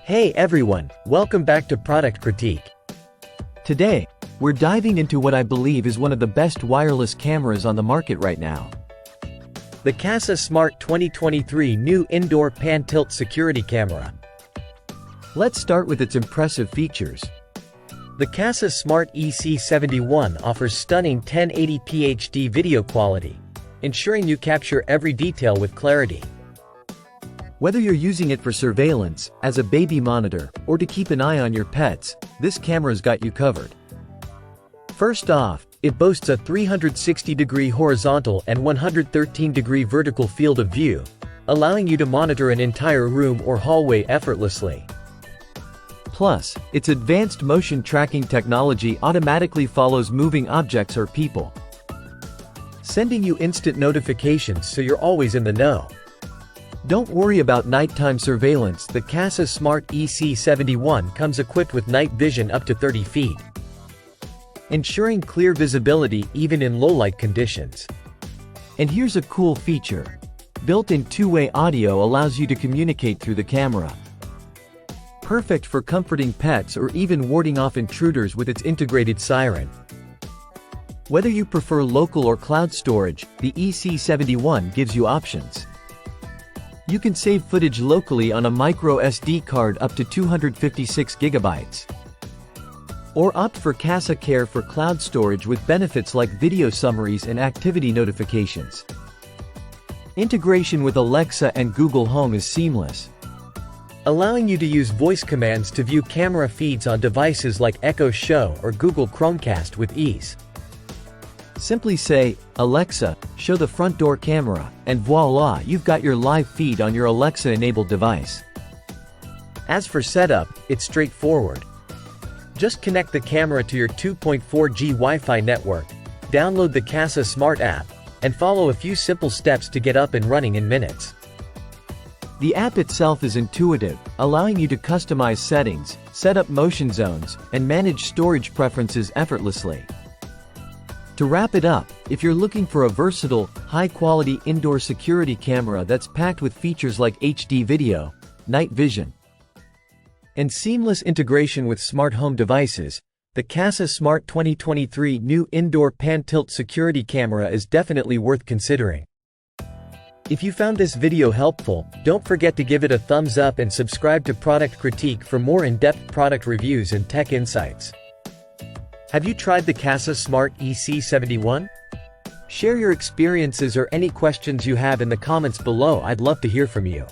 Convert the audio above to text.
Hey everyone, welcome back to Product Critique. Today, we're diving into what I believe is one of the best wireless cameras on the market right now. The Kasa Smart 2023 new indoor pan-tilt security camera. Let's start with its impressive features. The Kasa Smart EC71 offers stunning 1080p HD video quality, ensuring you capture every detail with clarity. Whether you're using it for surveillance, as a baby monitor, or to keep an eye on your pets, this camera's got you covered. First off, it boasts a 360-degree horizontal and 113-degree vertical field of view, allowing you to monitor an entire room or hallway effortlessly. Plus, its advanced motion tracking technology automatically follows moving objects or people, sending you instant notifications so you're always in the know. Don't worry about nighttime surveillance. The Kasa Smart EC71 comes equipped with night vision up to 30 feet, ensuring clear visibility even in low-light conditions. And here's a cool feature. Built-in two-way audio allows you to communicate through the camera. Perfect for comforting pets or even warding off intruders with its integrated siren. Whether you prefer local or cloud storage, the EC71 gives you options. You can save footage locally on a micro SD card up to 256 gigabytes. Or opt for Kasa Care for cloud storage with benefits like video summaries and activity notifications. Integration with Alexa and Google Home is seamless, allowing you to use voice commands to view camera feeds on devices like Echo Show or Google Chromecast with ease. Simply say, "Alexa, show the front door camera," and voila, you've got your live feed on your Alexa-enabled device. As for setup, it's straightforward. Just connect the camera to your 2.4G Wi-Fi network, download the Kasa Smart app, and follow a few simple steps to get up and running in minutes. The app itself is intuitive, allowing you to customize settings, set up motion zones, and manage storage preferences effortlessly. To wrap it up, if you're looking for a versatile, high-quality indoor security camera that's packed with features like HD video, night vision, and seamless integration with smart home devices, the Kasa Smart 2023 new indoor pan-tilt security camera is definitely worth considering. If you found this video helpful, don't forget to give it a thumbs up and subscribe to Product Critique for more in-depth product reviews and tech insights. Have you tried the Kasa Smart EC71? Share your experiences or any questions you have in the comments below. I'd love to hear from you.